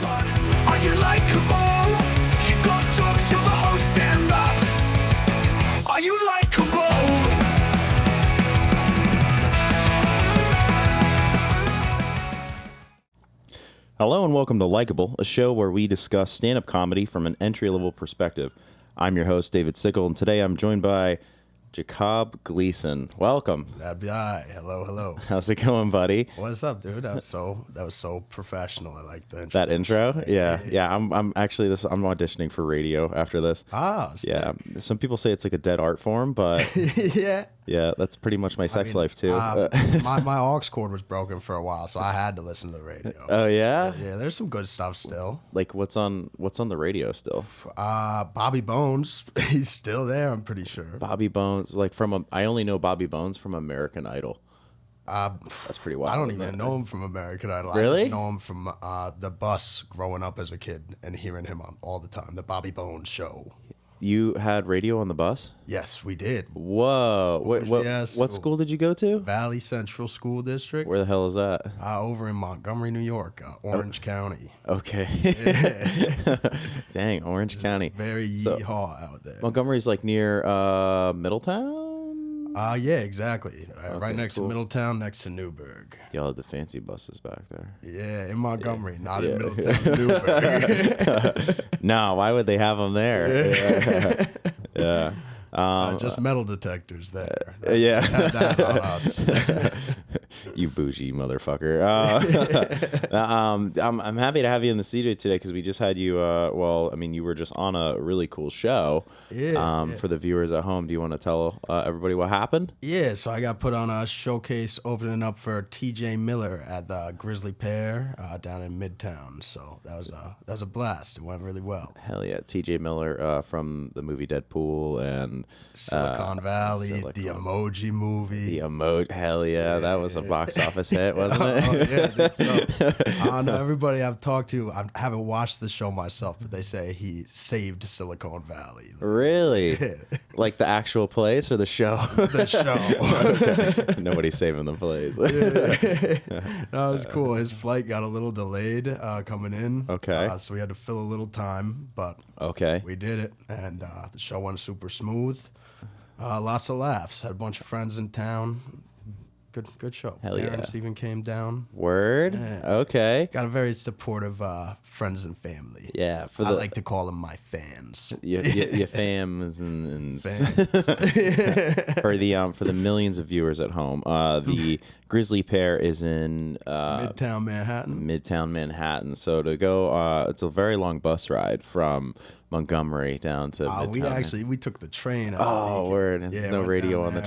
But are you likable? You got jokes, you're the host, stand up. Are you likable? Hello and welcome to Likeable, a show where we discuss stand-up comedy from an entry-level perspective. I'm your host, David Stickle, and today I'm joined by Jakob Gleason. Welcome. That'd be all right. Hello, hello. How's it going, buddy? What's up, dude? That was so professional. I like the intro. That intro? Yeah. I'm actually I'm auditioning for radio after this. Ah, sick. Yeah. Some people say it's like a dead art form, but yeah. That's pretty much my sex life too. My aux cord was broken for a while, so I had to listen to the radio. Oh yeah? Yeah, there's some good stuff still. Like what's on the radio still? Bobby Bones, he's still there. I'm pretty sure. Bobby Bones, I only know Bobby Bones from American Idol. That's pretty wild. I don't even know him from American Idol. Really? I just know him from the bus growing up as a kid and hearing him on all the time. The Bobby Bones show. You had radio on the bus? Yes, we did. Whoa. What school did you go to? Valley Central School District. Where the hell is that? Over in Montgomery, New York, Orange County. Okay. Dang, Orange County. Very yeehaw out there. Montgomery's like near Middletown? Yeah, exactly. Right next cool. to Middletown, next to Newburgh. Y'all had the fancy buses back there. Yeah, in Montgomery, not in Middletown, Newburgh. No, why would they have them there? Yeah. Just metal detectors there. Yeah. Had that on us. You bougie motherfucker. I'm happy to have you in the studio today because we just had you, you were just on a really cool show. Yeah. For the viewers at home, do you want to tell everybody what happened? Yeah, so I got put on a showcase opening up for TJ Miller at the Grizzly Pear down in Midtown. So that was a blast. It went really well. Hell yeah. TJ Miller from the movie Deadpool and Silicon Valley, the Emoji Movie. Hell yeah. That was a box office hit, wasn't it? Oh, yeah, I think so. I don't know. Everybody I've talked to, I haven't watched the show myself, but they say he saved Silicon Valley. Really? Like the actual place or the show? The show. Okay. Nobody's saving the place. No, it was cool. His flight got a little delayed coming in. Okay. So we had to fill a little time, but Okay. we did it, and the show went super smooth. Lots of laughs. Had a bunch of friends in town. Good show. Hell yeah. Parents even came down. Word? Yeah. Okay. Got a very supportive friends and family. Yeah. I like to call them my fans. Your fams and Fans. for the millions of viewers at home, the Grizzly Pear is in Midtown Manhattan. So to go, it's a very long bus ride from Montgomery down to Midtown. We took the train. Word. Yeah, no went radio down on the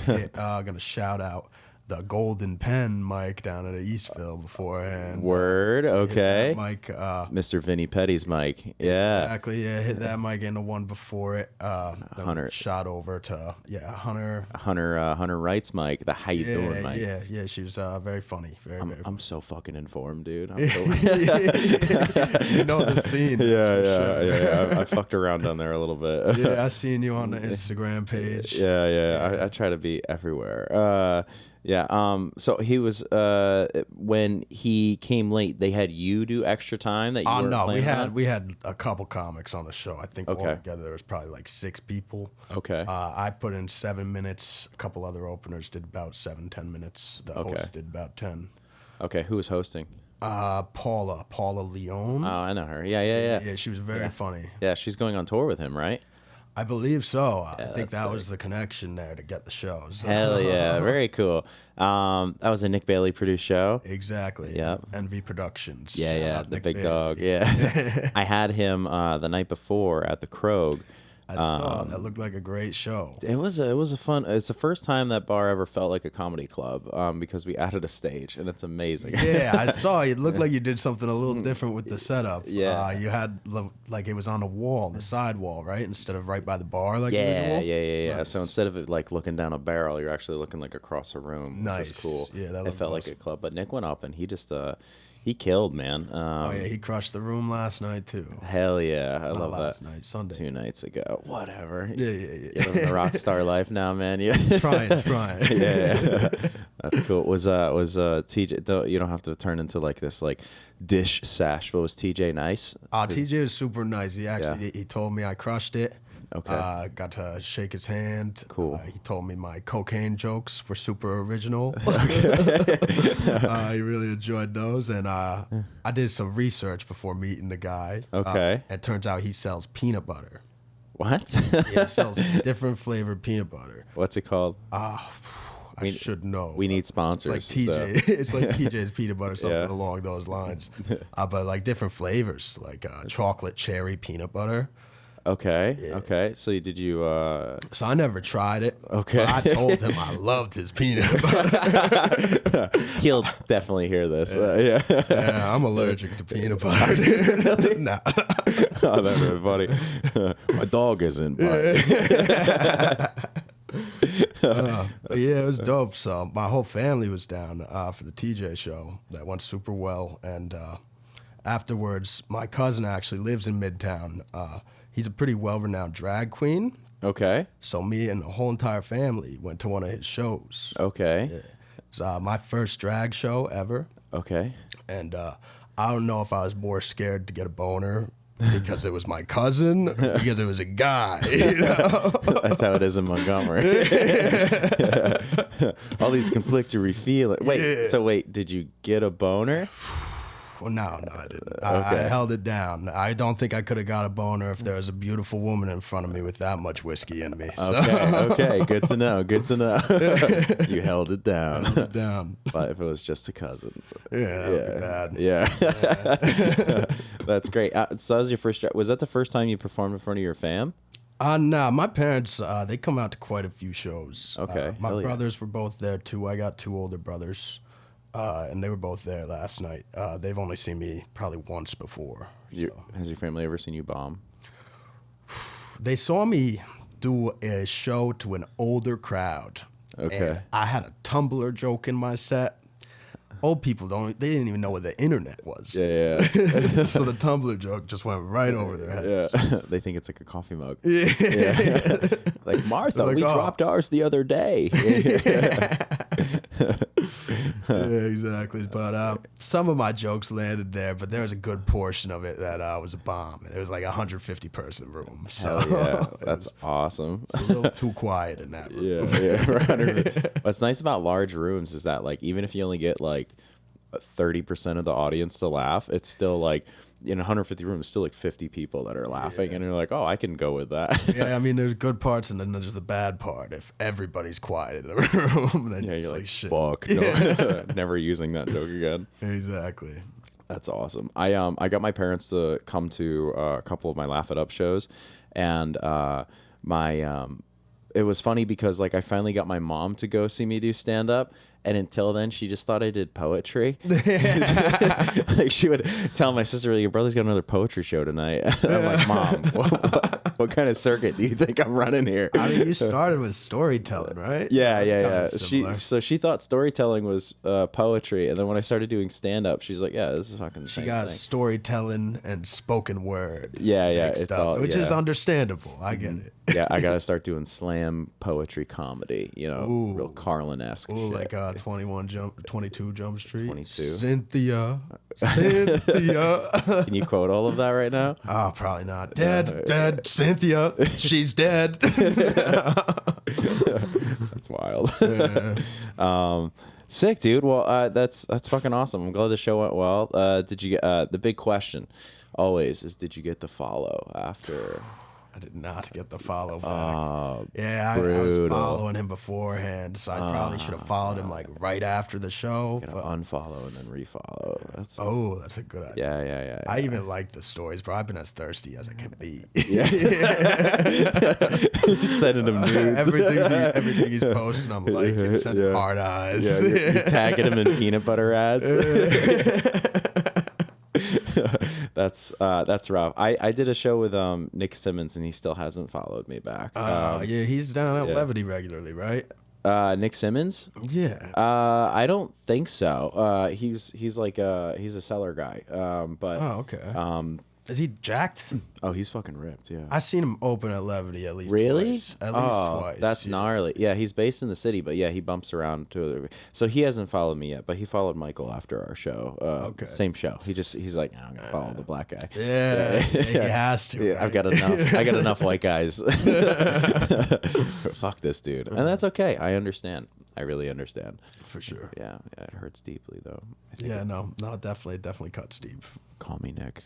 there. train. Gonna shout out the Golden Pen mic down at Eastville beforehand. Word. Okay. Mic. Mr. Vinny Petty's mic. Yeah. Exactly. Yeah, hit that mic and the one before it. Hunter. Shot over to Hunter. Hunter Wright's mic. The how you doing mic. Yeah. She was very funny. Very funny. I'm so fucking informed, dude. You know the scene. Yeah. I fucked around down there a little bit. Yeah, I seen you on the Instagram page. Yeah. I try to be everywhere. So he was when he came late. They had you do extra time that you weren't planning on? we had a couple comics on the show. I think altogether there was probably like 6 people. Okay. I put in 7 minutes. A couple other openers did about 7-10 minutes. The host did about 10. Okay. Who was hosting? Paula Leone. Oh, I know her. Yeah. Yeah, she was very funny. Yeah, she's going on tour with him, right? I believe so. I think that was the connection there to get the show. So. Hell yeah. Very cool. That was a Nick Bailey produced show. Exactly. Yep. NV Productions. Yeah. The Nick big Bailey. dog. Yeah. I had him the night before at the Krog. I saw that looked like a great show. It was a fun. It's the first time that bar ever felt like a comedy club because we added a stage and it's amazing. Yeah, I saw it. Looked like you did something a little different with the setup. Yeah, you had like it was on the wall, the side wall, right, instead of right by the bar. Like yeah. Nice. So instead of it like looking down a barrel, you're actually looking like across a room. Nice, which is cool. Yeah, that it felt awesome. like a club. But Nick went up and he just He killed, man. Oh yeah, he crushed the room last night too. Hell yeah, I Not love last that. night, Sunday. 2 nights ago, whatever. Yeah. You're living the rock star life now, man. Yeah, Trying. yeah. That's cool. Was TJ? You don't have to turn into like this like dish sash, but was TJ nice? TJ was super nice. He actually he told me I crushed it. Okay. Got to shake his hand. Cool. He told me my cocaine jokes were super original. He really enjoyed those. And I did some research before meeting the guy. Okay. It turns out he sells peanut butter. What? Yeah, he sells different flavored peanut butter. What's it called? I should know. We need sponsors. It's like TJ. It's like TJ's peanut butter, something Yeah. along those lines. But like different flavors, like chocolate cherry peanut butter. Okay. Yeah. Okay. So did you? So I never tried it. Okay. But I told him I loved his peanut butter. He'll definitely hear this. Yeah. Yeah, I'm allergic to peanut butter. Nah. Oh, that's really funny. My dog isn't. But... But yeah, it was dope. So my whole family was down for the TJ show. That went super well. And afterwards, my cousin actually lives in Midtown. He's a pretty well-renowned drag queen. Okay. So me and the whole entire family went to one of his shows. Okay. Yeah. It's my first drag show ever. Okay. And I don't know if I was more scared to get a boner because it was my cousin or because it was a guy. You know? That's how it is in Montgomery. All these conflictory feelings. Wait. Yeah. So wait, did you get a boner? Well, no, I didn't. I held it down. I don't think I could have got a boner if there was a beautiful woman in front of me with that much whiskey in me. So. Okay. Good to know. You held it down. Held it down. But if it was just a cousin. Yeah, that would be bad. Yeah. That's great. So that was your first. Was that the first time you performed in front of your fam? Nah, my parents, they come out to quite a few shows. Okay, My hell yeah. brothers were both there, too. I got 2 older brothers, and they were both there last night. They've only seen me probably once before. So. Has your family ever seen you bomb? They saw me do a show to an older crowd. Okay. And I had a Tumblr joke in my set. Old people they didn't even know what the internet was. Yeah. So the Tumblr joke just went right over their heads. Yeah. They think it's like a coffee mug. Yeah. Like, Martha, Like, we oh. dropped ours the other day. Yeah, exactly. But some of my jokes landed there, but there was a good portion of it that was a bomb. And it was like a 150-person room. So Hell yeah. it That's was awesome. a little too quiet in that room. Yeah. Right. What's nice about large rooms is that, like, even if you only get like 30% of the audience to laugh, it's still like in 150 rooms, still like 50 people that are laughing, and you're like, oh, I can go with that. Yeah, I mean, there's good parts and then there's the bad part. If everybody's quiet in the room, then Yeah, it's you're like, like, shit. fuck, no, never using that joke again. Exactly. That's awesome. I got my parents to come to a couple of my Laugh It Up shows, and it was funny because like I finally got my mom to go see me do stand up. And until then, she just thought I did poetry. Like she would tell my sister, "Your brother's got another poetry show tonight." And I'm like, "Mom, what kind of circuit do you think I'm running here?" I mean, you started with storytelling, right? Yeah. That's kinda similar. She thought storytelling was poetry, and then when I started doing stand up, she's like, "Yeah, this is fucking." She same got thing. storytelling and spoken word. Yeah, mixed it's up, all which is understandable. I get it. Yeah, I gotta start doing slam poetry comedy. You know, Ooh. real Carlin-esque. Ooh, shit. like 22 Jump Street. 22. Cynthia. Can you quote all of that right now? Oh, probably not. Dead. Cynthia. She's dead. That's wild. Yeah. Sick, dude. Well, that's fucking awesome. I'm glad the show went well. Did you get the big question? Always is, did you get the follow after? I did not get the follow back. Yeah, I was brutal. following him beforehand, so I probably should have followed him like right after the show. Gotta unfollow and then refollow. That's That's a good idea. yeah. I even like the stories, bro. I've been as thirsty as I can be. Yeah. Sending him nudes. everything he's posting, I'm liking, sending hard eyes. Yeah, you're tagging him in peanut butter ads. That's rough. I did a show with Nick Simmons, and he still hasn't followed me back. Yeah, he's down at yeah. Levity regularly, right? Nick Simmons? Yeah. I don't think so. He's like he's a seller guy. But Oh, okay. Is he jacked? oh, he's fucking ripped. Yeah. I seen him open at Levity at least Really? twice. At least twice. That's yeah. gnarly. Yeah, he's based in the city, but yeah, he bumps around to. So he hasn't followed me yet, but he followed Michael after our show. Okay. Same show. He's like, nah, I'm gonna follow the black guy. Yeah, he has to. Yeah, right? I've got enough. I got enough white guys. Fuck this dude, and that's okay. I understand. I really understand. For sure. Yeah, it hurts deeply though. I think Yeah, no, definitely cuts deep. Call me Nick.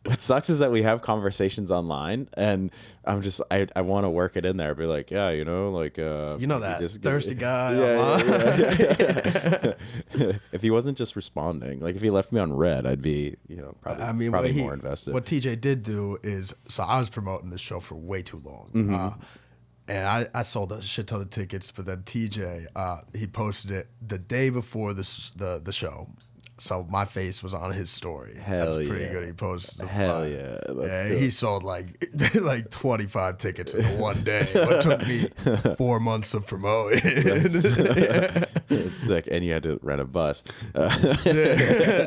What sucks is that we have conversations online, and I'm just I want to work it in there. Be like, yeah, you know, like you know that just thirsty guy. Yeah. If he wasn't just responding, like if he left me on red, I'd be, you know, probably more invested. What TJ did do is, so I was promoting this show for way too long. And I sold a shit ton of tickets, but then TJ, he posted it the day before the show. So my face was on his story. Hell That's pretty yeah. good. He posted. Hell yeah. Yeah, he sold like 25 tickets in one day. What took me 4 months of promoting. It's sick, and you had to rent a bus.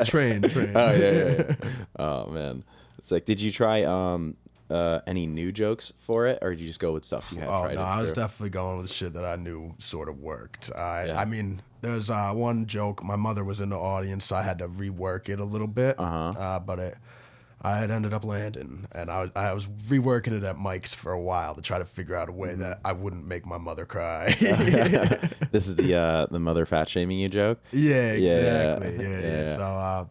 Train. Oh yeah. Oh man, it's like, did you try any new jokes for it, or did you just go with stuff you had tried? No, I was definitely going with shit that I knew sort of worked. I mean, there's one joke. My mother was in the audience, so I had to rework it a little bit. But I had ended up landing, and I was reworking it at Mike's for a while to try to figure out a way that I wouldn't make my mother cry. This is the mother fat shaming you joke. Yeah, exactly. Yeah. So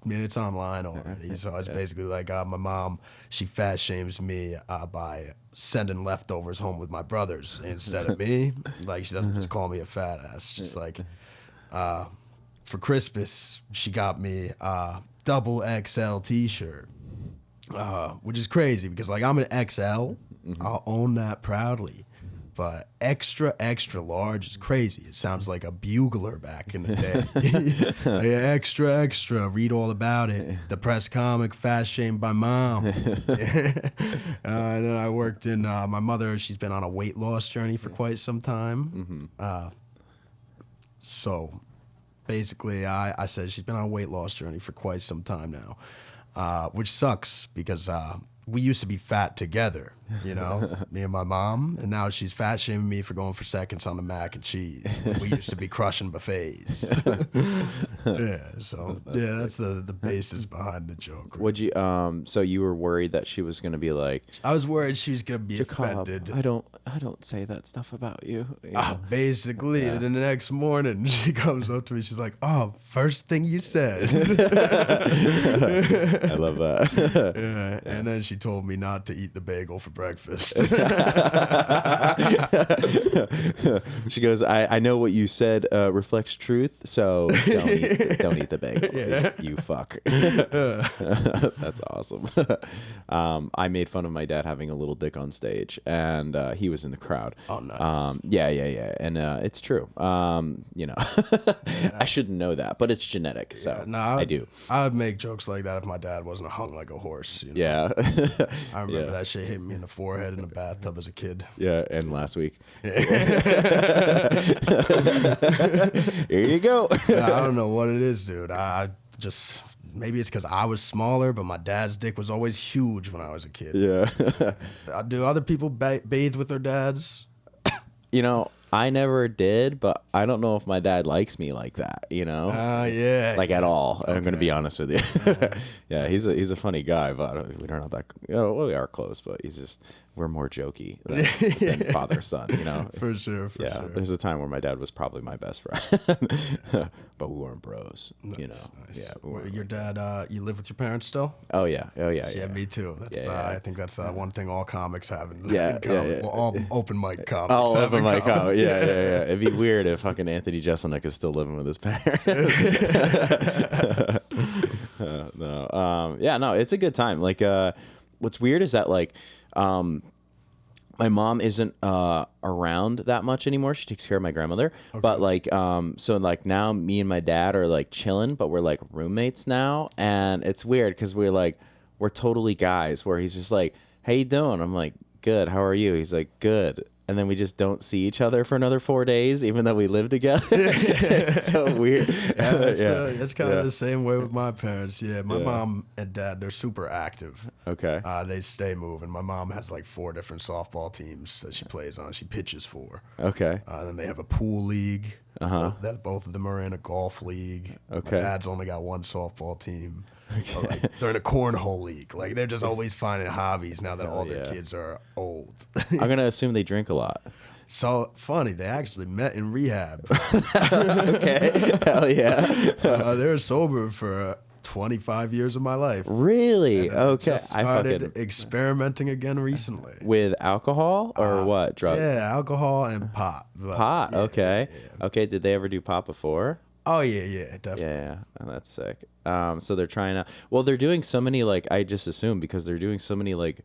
I mean, it's online already. So it's basically like my mom, she fat shames me by sending leftovers home with my brothers instead of me. Like, she doesn't just call me a fat ass. Just like for Christmas, she got me a double XL t-shirt, which is crazy because like I'm an XL. I'll own that proudly. But extra, extra large is crazy. It sounds like a bugler back in the day. Yeah, extra, extra. Read all about it. The press comic, fast shamed by mom. And then I worked in my mother. She's been on a weight loss journey for quite some time. So basically, I said she's been on a weight loss journey for quite some time now, which sucks because we used to be fat together, you know, me and my mom, and now she's fat shaming me for going for seconds on the mac and cheese. We used to be crushing buffets. That's the basis behind the joke. Right? Would you so you were worried that she was gonna be like, I was worried she was gonna be Jakob, offended. I don't say that stuff about you. know? Basically, and then the next morning she comes up to me, she's like, "Oh, first thing you said." I love that. And then she told me not to eat the bagel for breakfast. She goes, I know what you said reflects truth, so don't eat the bagel. You fuck. That's awesome. I made fun of my dad having a little dick on stage, and he was in the crowd. Oh, nice. Yeah. And it's true. You know, I shouldn't know that, but it's genetic, so I do. I would make jokes like that if my dad wasn't hung like a horse. You know? Yeah. I remember that shit hit me in the forehead in the bathtub as a kid. Yeah, and last week. Here you go. I don't know what it is, dude. I just, maybe it's because I was smaller, but my dad's dick was always huge when I was a kid. Yeah. Do other people bathe with their dads? You know, I never did, but I don't know if my dad likes me like that, you know? Yeah. Like at all. Okay. I'm going to be honest with you. Yeah, he's a funny guy, but we're not that, well, we are close, but we're more jokey than father son, you know? For sure. Yeah, there's a time where my dad was probably my best friend, but we weren't bros, you know? Nice. Yeah. Your dad, you live with your parents still? Oh, yeah. Yeah, me too. That's I think that's one thing all comics have in common. Well, all open mic comics all have open in mic common. Yeah. It'd be weird if fucking Anthony Jeselnik is still living with his parents. No, it's a good time. Like, what's weird is that like, my mom isn't around that much anymore. She takes care of my grandmother. Okay. But like, so like now me and my dad are like chilling, but we're like roommates now, and it's weird because we're totally guys. Where he's just like, "How you doing?" I'm like, "Good. How are you?" He's like, "Good." and then we just don't see each other for another 4 days, even though we live together. It's so weird. It's kind of the same way with my parents. Yeah, my mom and dad, they're super active. Okay. They stay moving. My mom has like 4 different softball teams that she plays on. She pitches for. Okay. Then they have a pool league. That both of them are in a golf league. Okay. My dad's only got 1 softball team. Or, like, they're in a cornhole league. Like, they're just always finding hobbies now that all their kids are old. I'm gonna assume they drink a lot. So funny, they actually met in rehab. Okay. Hell yeah. They were sober for 25 years of my life. Really? Okay. Just started experimenting again recently. With alcohol or what? Drugs? Yeah, alcohol and pot. Pot. Yeah, Okay. yeah. Okay. Did they ever do pot before? Oh yeah, definitely. Yeah. Oh, that's sick. So they're trying to. Well, they're doing so many, like, I just assume because they're doing so many, like,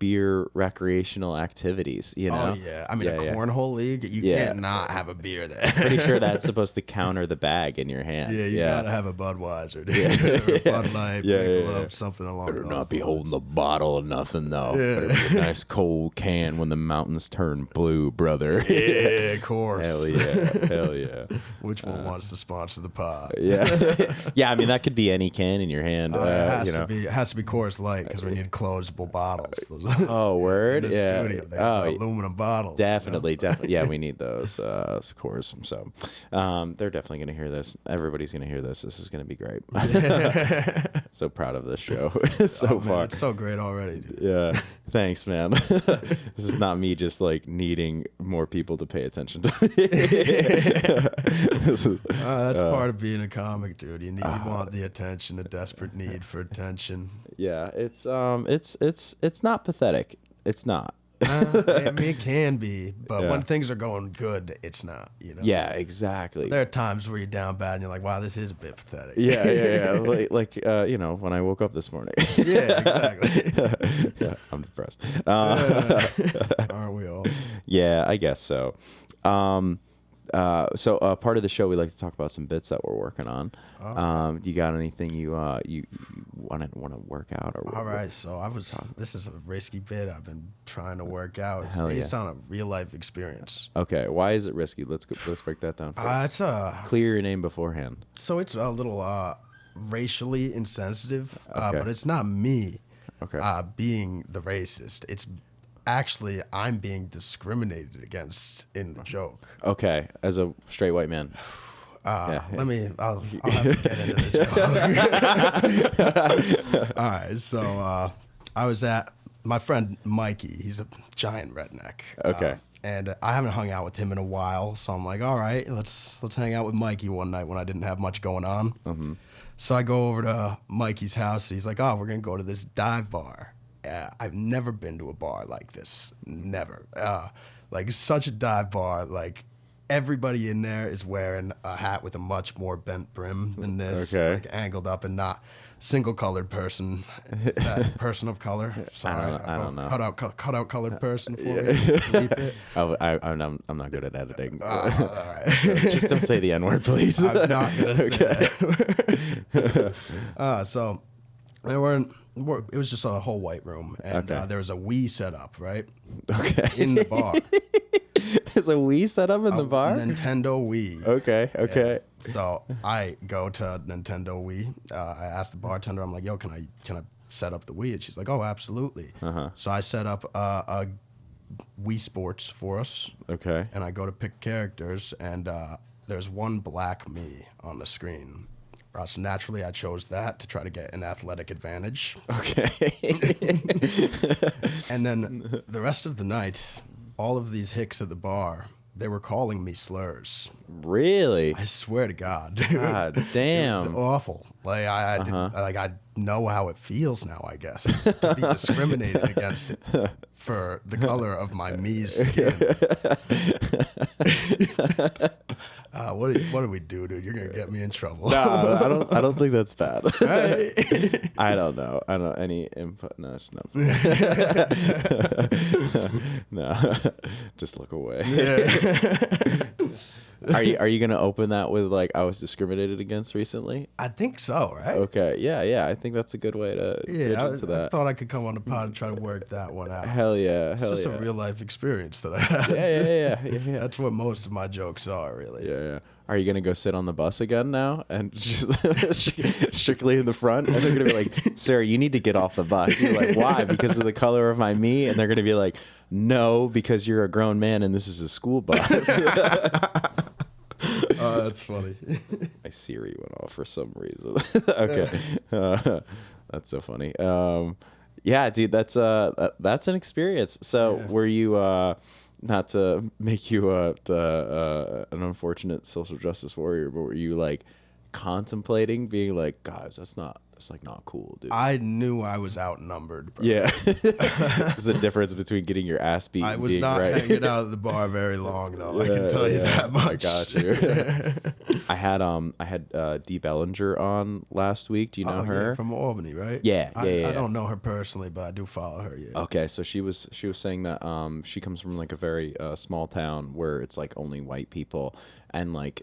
beer recreational activities, you know? Oh yeah, I mean a cornhole league, you can't not have a beer there. Pretty sure that's supposed to counter the bag in your hand. Yeah, you gotta have a Budweiser, dude. Or Bud Light, Michelob, something along those lines. Better not be holding the bottle or nothing though. Better be a nice cold can when the mountains turn blue, brother. Yeah, of course. Hell yeah, hell yeah. Which one wants to sponsor the pod? Yeah, yeah. I mean that could be any can in your hand. It has to be Coors Light because we need closable bottles. Oh, word. In the Yeah. studio, they have aluminum bottles. Definitely. Yeah, we need those, of course. So, they're definitely going to hear this. Everybody's going to hear this. This is going to be great. So proud of this show so far. Man, it's so great already, dude. Yeah. Thanks, man. This is not me just like needing more people to pay attention to me. That's part of being a comic, dude. You want the attention, a desperate need for attention. Yeah, it's not pathetic. It's not. I mean, it can be, but when things are going good, it's not. You know. Yeah, exactly. There are times where you're down bad and you're like, "Wow, this is a bit pathetic." Yeah. Like you know, when I woke up this morning. Yeah, exactly. Yeah, I'm depressed. Aren't we all? Yeah, I guess so. So part of the show we like to talk about some bits that we're working on. You got anything you want to work out or? All right, so this is a risky bit I've been trying to work out. It's Hell based on a real life experience. Okay, why is it risky? Let's break that down first. Clear your name beforehand. So it's a little racially insensitive, but it's not me being the racist. It's actually I'm being discriminated against in the joke. Okay, as a straight white man. I'll have to get into the joke. All right, so I was at my friend Mikey. He's a giant redneck. Okay. And I haven't hung out with him in a while, so I'm like, all right, let's hang out with Mikey one night when I didn't have much going on. Mm-hmm. So I go over to Mikey's house. And he's like, oh, we're gonna go to this dive bar. I've never been to a bar like this. Never. Like such a dive bar. Like everybody in there is wearing a hat with a much more bent brim than this. Okay. Like angled up and not single colored person. That person of color. Sorry. I don't know. Cut out colored person for me. Bleep it. I'm not good at editing. All right. Just don't say the N-word, please. I'm not gonna say that. So it was just a whole white room, and there was a Wii set up, right? Okay. In the bar. There's a Wii set up in the bar? Nintendo Wii. Okay. Yeah. So I go to Nintendo Wii. I asked the bartender, I'm like, yo, can I set up the Wii? And she's like, oh, absolutely. So I set up a Wii Sports for us. Okay. And I go to pick characters, and there's one black me on the screen. So naturally, I chose that to try to get an athletic advantage. Okay. And then the rest of the night, all of these hicks at the bar, they were calling me slurs. Really? I swear to God. God damn. It was awful. Like I know how it feels now, I guess, to be discriminated against for the color of my me's skin. What do we do, dude? You're gonna get me in trouble. No, I don't think that's bad. Right? I don't know. I don't any input. No, it's not. No, just look away. Yeah. Are you gonna open that with like I was discriminated against recently? I think so, right? Okay, yeah. I think that's a good way to get into I that. thought I could come on the pod and try to work that one out. Hell yeah, It's hell just yeah. a real life experience that I had. Yeah. That's what most of my jokes are, really. Yeah. Are you gonna go sit on the bus again now and just strictly in the front? And they're gonna be like, "Sir, you need to get off the bus." You're like, "Why? Because of the color of my meat?" And they're gonna be like, "No, because you're a grown man and this is a school bus." Oh, that's funny. My Siri went off for some reason. Okay, that's so funny. Yeah, dude, that's an experience. So, were you? Not to make you an unfortunate social justice warrior, but were you like contemplating being like, guys, that's like not cool, dude? I knew I was outnumbered, bro. Yeah. There's a difference between getting your ass beat I and was being not right. hanging out at the bar very long, though. I can tell you that much. I got you. I had Dee Bellinger on last week. Do you know her? Yeah, from Albany, right? Yeah. I don't know her personally, but I do follow her. Yeah. Okay, so she was saying that she comes from like a very small town where it's like only white people, and like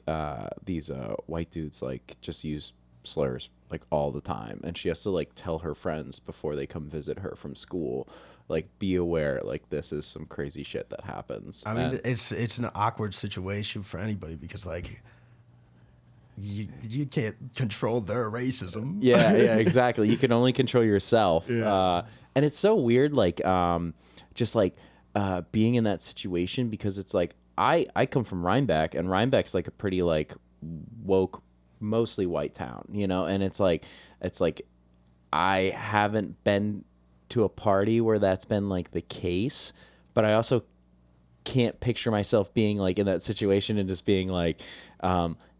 these white dudes like just use slurs like all the time, and she has to like tell her friends before they come visit her from school, like, be aware, like, this is some crazy shit that happens. I mean, it's an awkward situation for anybody because like you can't control their racism. Yeah, exactly. You can only control yourself. Yeah. And it's so weird, like, just like being in that situation, because it's like I come from Rhinebeck, and Rhinebeck's like a pretty like woke, mostly white town, you know, and it's like I haven't been to a party where that's been like the case, but I also can't picture myself being like in that situation and just being like,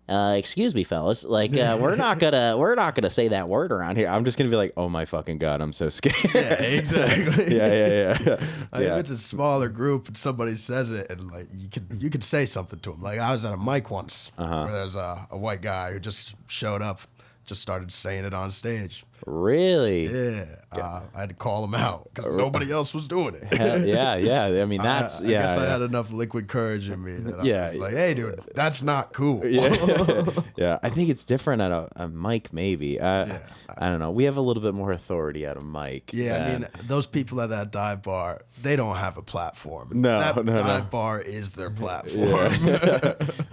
excuse me, fellas, like we're not gonna say that word around here. I'm just gonna be like, oh my fucking god, I'm so scared. Yeah, exactly. yeah. If it's a smaller group and somebody says it, and like you could say something to them. Like I was at a mic once where there's a white guy who just showed up, just started saying it on stage. Really? Yeah, I had to call him out because nobody else was doing it. Yeah. I mean, that's I guess I had enough liquid courage in me that I was like, hey, dude, that's not cool. Yeah. I think it's different at a mic, maybe. I don't know. We have a little bit more authority at a mic. Yeah, I mean, those people at that dive bar, they don't have a platform. No, that no. dive bar is their platform.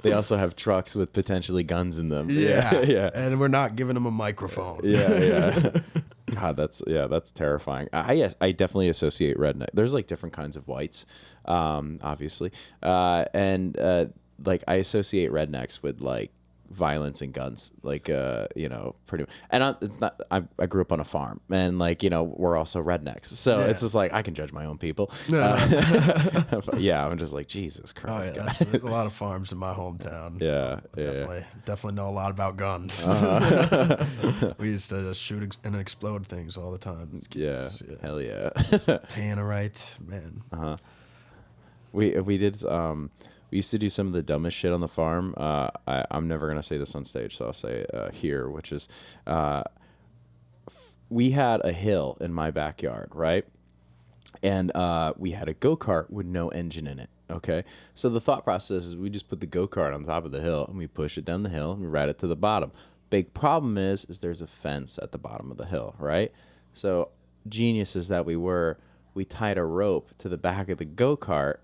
They also have trucks with potentially guns in them. Yeah. And we're not giving them a microphone. Yeah. God, that's terrifying. I definitely associate redneck. There's like different kinds of whites, obviously, and like I associate rednecks with like violence and guns, like pretty. And it's not. I grew up on a farm, and like we're also rednecks, so it's just like I can judge my own people. I'm just like, Jesus Christ. Oh, yeah, there's a lot of farms in my hometown. Definitely know a lot about guns. We used to just shoot and explode things all the time. Hell yeah. Tannerite, man. We did. We used to do some of the dumbest shit on the farm. I'm never going to say this on stage, so I'll say it here, which is we had a hill in my backyard, right? And we had a go-kart with no engine in it, okay? So the thought process is we just put the go-kart on top of the hill, and we push it down the hill, and we ride it to the bottom. Big problem is there's a fence at the bottom of the hill, right? So geniuses that we tied a rope to the back of the go-kart,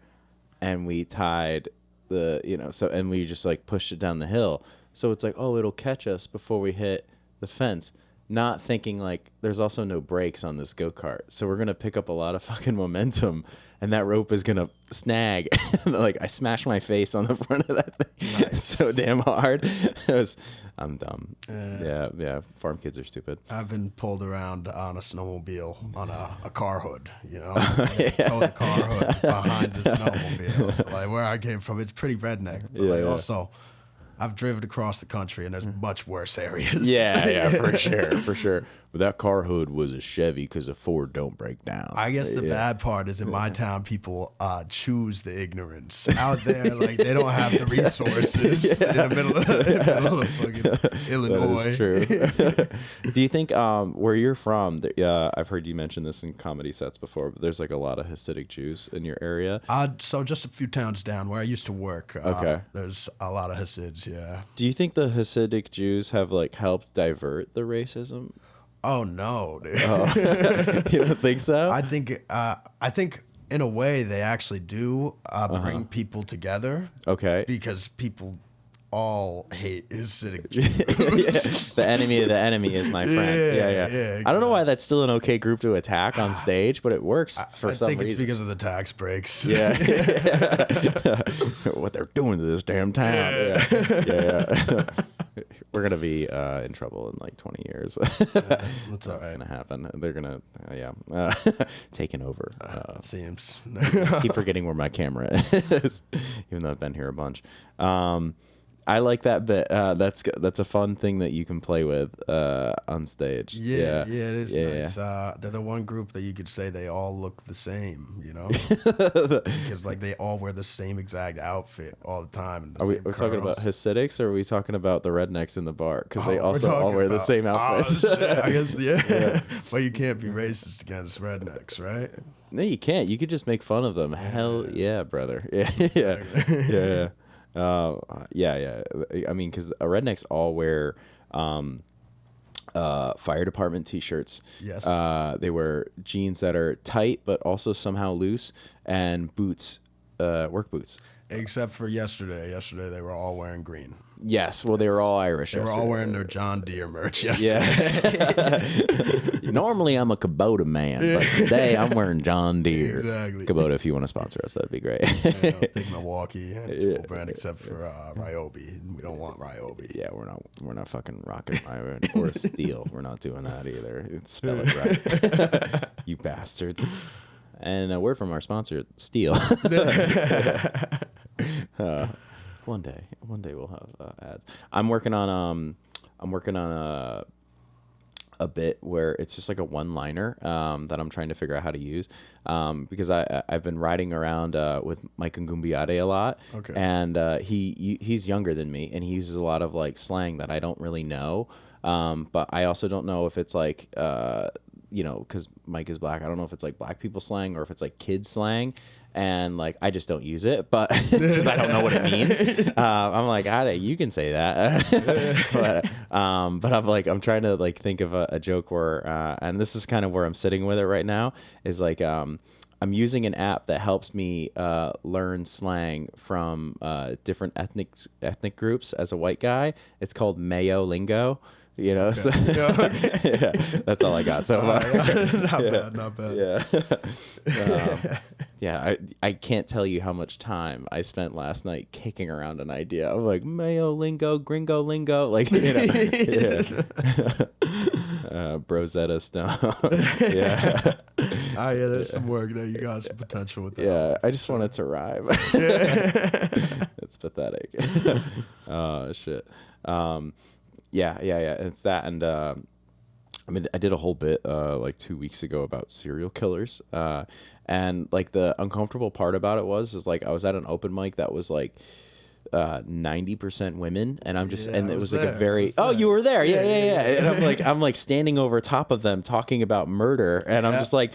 and we tied and we just like pushed it down the hill. So it's like, oh, it'll catch us before we hit the fence. Not thinking like there's also no brakes on this go-kart. So we're going to pick up a lot of fucking momentum, and that rope is going to snag. Like I smashed my face on the front of that thing so damn hard. I'm dumb. Yeah. Farm kids are stupid. I've been pulled around on a snowmobile on a car hood, tow the car hood behind the snowmobile. So like where I came from, it's pretty redneck. But also, I've driven across the country, and there's much worse areas. Yeah, for sure. But that car hood was a Chevy because a Ford don't break down. I guess the bad part is in my town, people choose the ignorance. Out there, like, they don't have the resources in the middle of fucking Illinois. That is true. Do you think where you're from? I've heard you mention this in comedy sets before, but there's like a lot of Hasidic Jews in your area. So just a few towns down where I used to work. Okay. There's a lot of Hasids. Yeah. Do you think the Hasidic Jews have like helped divert the racism? Oh no, dude. Oh. You don't think so? I think in a way they actually do bring people together. Okay. Because people all hate Hasidic Jews. The enemy of the enemy is my friend. Yeah. Exactly. I don't know why that's still an okay group to attack on stage, but it works for some reason. I think it's because of the tax breaks. Yeah. What they're doing to this damn town. Yeah. We're gonna be in trouble in like 20 years. That's all right. Gonna happen. They're gonna, taking over. It seems. Keep forgetting where my camera is, even though I've been here a bunch. I like that bit. That's a fun thing that you can play with on stage. Yeah, it is nice. They're the one group that you could say they all look the same, you know, because like they all wear the same exact outfit all the time. Are we talking about Hasidics, or are we talking about the rednecks in the bar? Because they also all wear the same outfits. Oh, shit. I guess, yeah. But you can't be racist against rednecks, right? No, you can't. You could just make fun of them. Hell yeah, brother. Yeah. I mean, because rednecks all wear fire department T-shirts. Yes. They wear jeans that are tight but also somehow loose, and boots, work boots. Except for yesterday. Yesterday they were all wearing green. Yes, well, they were all Irish. They were all wearing their John Deere merch yesterday. Yeah. Normally I'm a Kubota man, but today I'm wearing John Deere. Exactly. Kubota, if you want to sponsor us, that'd be great. Big Milwaukee and full brand, except for Ryobi. We don't want Ryobi. Yeah, we're not fucking rocking Ryobi or Steel. We're not doing that either. Spell it right, you bastards. And a word from our sponsor, Steel. One day we'll have ads. I'm working on a bit where it's just like a one-liner that I'm trying to figure out how to use, because I've been riding around with Mike Ngumbiade a lot. Okay. And he's younger than me, and he uses a lot of like slang that I don't really know, but I also don't know if it's like because Mike is black, I don't know if it's like black people slang or if it's like kids slang, and like I just don't use it, but because I don't know what it means. I'm like, you can say that, but I'm trying to like think of a joke where, and this is kind of where I'm sitting with it right now, is like I'm using an app that helps me learn slang from different ethnic groups as a white guy. It's called Mayo Lingo. You know, Okay. so yeah, that's all I got so far. Not bad. Yeah. I can't tell you how much time I spent last night kicking around an idea of like Mayo Lingo, Gringo Lingo, like, Brozetta Stone. Yeah. There's some work there. You got some potential with that. Yeah, I just wanted to rhyme. It's pathetic. Oh, shit. Yeah. It's that, and I mean, I did a whole bit like 2 weeks ago about serial killers, and like the uncomfortable part about it was like I was at an open mic that was like 90% women, and I'm just and it was like a very you were there, yeah. And I'm like standing over top of them talking about murder, and I'm just like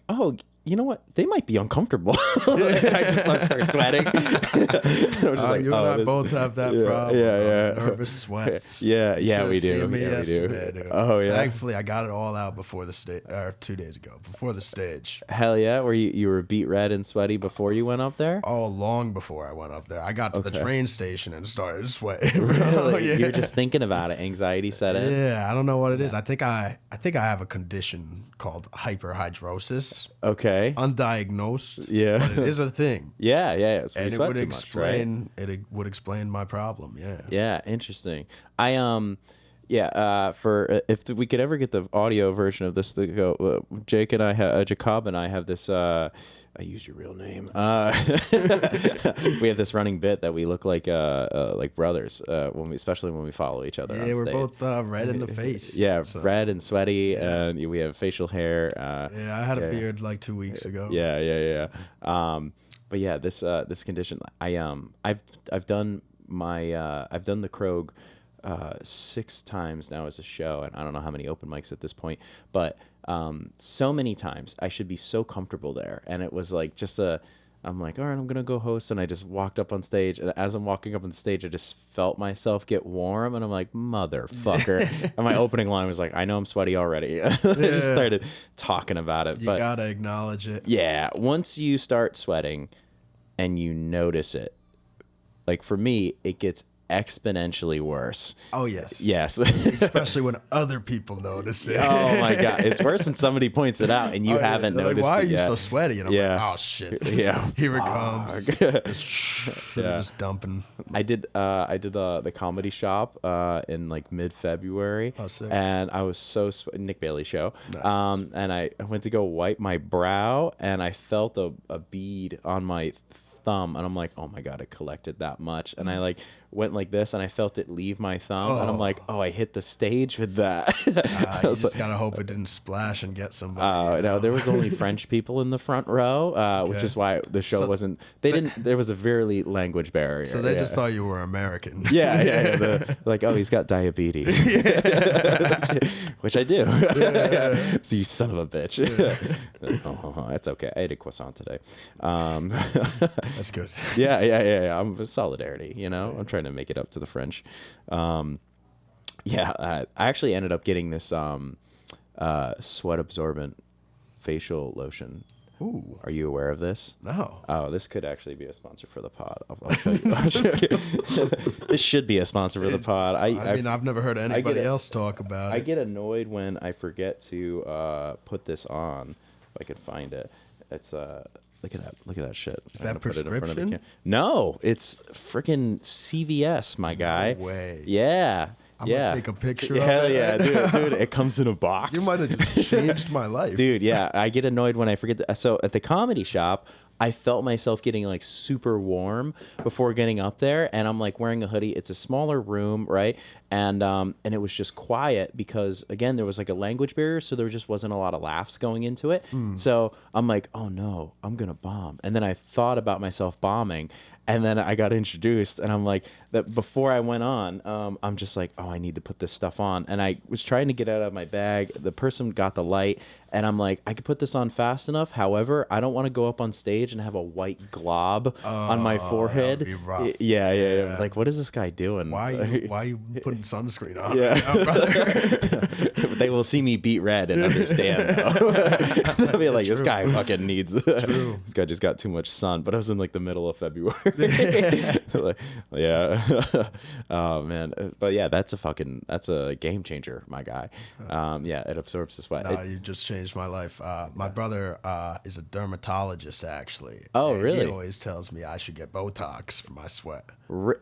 oh, you know what? They might be uncomfortable. I just start sweating. I'm just you and I both have that problem. Yeah. Nervous sweats. Yeah, we do. Me Yeah, we do. dude. Oh, yeah. Thankfully, I got it all out before the stage, or 2 days ago, before the stage. Hell yeah. Were you were beat red and sweaty before you went up there? Oh, long before I went up there. I got to the train station and started sweating. Really? Yeah. You were just thinking about it. Anxiety set in? Yeah, I don't know what it is. I think I have a condition called hyperhidrosis. Okay. Undiagnosed. Yeah. But it is a thing. Yeah. It's And it it would explain my problem. Yeah. Yeah, interesting. I For if we could ever get the audio version of this to go, Jakob and I have this. I used your real name. We have this running bit that we look like brothers especially when we follow each other. Yeah, on we're stage. both red in the face. Yeah, so. red and sweaty, and we have facial hair. Yeah, I had a beard like 2 weeks ago. Yeah. But yeah, this condition, I've done the Krog 6 times now as a show, and I don't know how many open mics at this point, but so many times I should be so comfortable there, and it was like I'm like, all right, I'm gonna go host, and I just walked up on stage, and as I'm walking up on stage, I just felt myself get warm, and I'm like, motherfucker. And my opening line was like, I know I'm sweaty already. I just started talking about it. You but gotta acknowledge it. yeah, once you start sweating and you notice it, like for me, it gets exponentially worse. Oh, yes. Yes. Especially when other people notice it. Oh my God. It's worse when somebody points it out and you haven't They're noticed like, why are it you yet. so sweaty? And I'm like, oh shit. Yeah. Here it comes. Just dumping. I did the comedy shop in like mid-February. Oh, sick. And I was so Nick Bailey show. Nice. And I went to go wipe my brow, and I felt a bead on my thumb, and I'm like, oh my God, it collected that much. And I like went like this, and I felt it leave my thumb, and I'm like, oh, I hit the stage with that. You just gotta hope it didn't splash and get somebody. No, there was only French people in the front row, which is why the show wasn't. There was a very language barrier. So they just thought you were American. Yeah. Like, oh, he's got diabetes, which I do. So you son of a bitch. That's okay. I ate a croissant today. That's good. Yeah. I'm solidarity. I'm trying to make it up to the French. I actually ended up getting this sweat absorbent facial lotion. Ooh. Are you aware of this? No. Oh, this could actually be a sponsor for the pod. I'll show you. I'll show you. This should be a sponsor for the pod. I mean, I've never heard anybody else talk about it. I get annoyed when I forget to put this on. If I can find it. It's Look at that shit. Is that prescription? No, it's freaking CVS, my guy. No way. Yeah. I'm gonna take a picture Hell of it. Yeah, dude, it comes in a box. You might have just changed my life. Dude, yeah, I get annoyed when I forget so at the comedy shop, I felt myself getting like super warm before getting up there, and I'm like wearing a hoodie. It's a smaller room, right? And it was just quiet because again there was like a language barrier, so there just wasn't a lot of laughs going into it. So I'm like, oh no, I'm gonna bomb. And then I thought about myself bombing, and then I got introduced, and I'm like, that before I went on, I'm just like, oh, I need to put this stuff on, and I was trying to get it out of my bag. The person got the light, and I'm like, I could put this on fast enough. However, I don't want to go up on stage and have a white glob on my forehead. That would be rough. Yeah. Like, what is this guy doing? Why are you putting sunscreen on? Yeah. Brother? They will see me beat red and understand. They'll be like, this guy fucking needs. This guy just got too much sun. But I was in like the middle of February. Like, yeah. Oh man. But yeah, that's a game changer, my guy. Yeah, it absorbs the sweat. No, you just changed my life. My brother is a dermatologist, actually. Oh, and really? He always tells me I should get Botox for my sweat.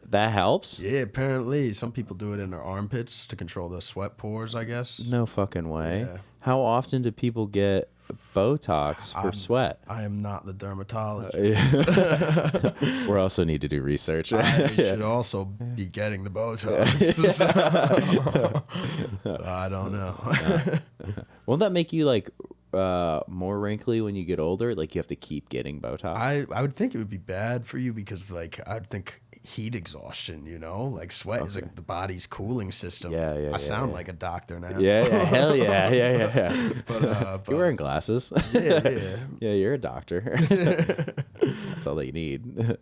That helps? Yeah, apparently. Some people do it in their armpits to control the sweat pores, I guess. No fucking way. Yeah. How often do people get Botox for sweat? I am not the dermatologist. We also need to do research. I should also be getting the Botox. So, I don't know. Won't that make you like more wrinkly when you get older? Like you have to keep getting Botox? I would think it would be bad for you because like I'd think heat exhaustion, like sweat is like the body's cooling system. Yeah, I sound like a doctor now. Yeah, hell yeah. But you're wearing glasses. Yeah. Yeah, you're a doctor. That's all they need.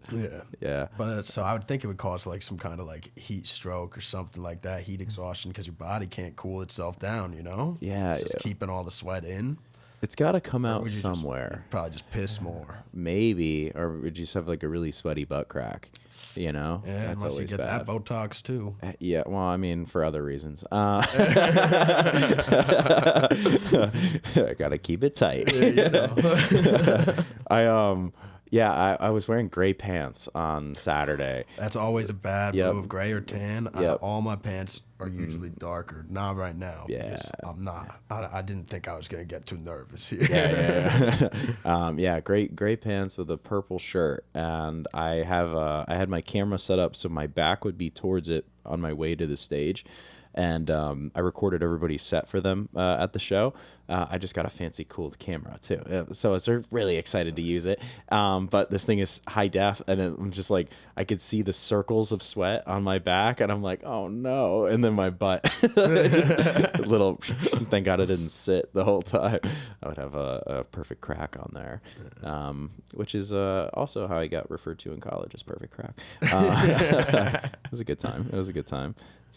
Yeah. But so I would think it would cause like some kind of like heat stroke or something like that, heat exhaustion, because your body can't cool itself down, Yeah. It's just keeping all the sweat in. It's got to come out Would you somewhere. Probably just piss more. Maybe, or would you just have like a really sweaty butt crack? Yeah, That's unless you always get bad. that Botox too. Yeah, well, I mean, for other reasons. I gotta keep it tight. Yeah, I was wearing gray pants on Saturday. That's always a bad Yep. move, gray or tan. Yep. All my pants are usually darker. Not right now. Yeah. because I'm not. I didn't think I was going to get too nervous here. Yeah. Gray pants with a purple shirt, and I had my camera set up so my back would be towards it on my way to the stage, and I recorded everybody's set for them at the show. I just got a fancy cooled camera too, so I was really excited to use it. But this thing is high def, and I'm just like, I could see the circles of sweat on my back, and I'm like, oh no! And then my butt, just little. Thank God I didn't sit the whole time. I would have a perfect crack on there, which is also how I got referred to in college as perfect crack. It was a good time.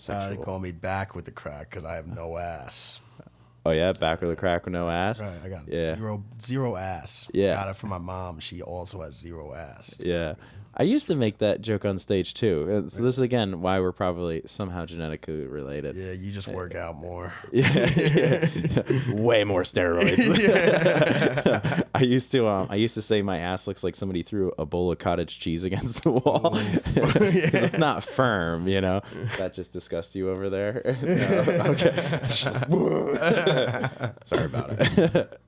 They call me back with the crack because I have no ass. Oh yeah, back with a crack with no ass. Right, I got Yeah. zero ass. Yeah. Got it from my mom. She also has zero ass. Yeah. I used to make that joke on stage too. So this is again why we're probably somehow genetically related. Yeah, you just work out more. Yeah. Way more steroids. I used to say my ass looks like somebody threw a bowl of cottage cheese against the wall. 'Cause it's not firm, you know. That just disgusts you over there. No, okay. Just like, sorry about it.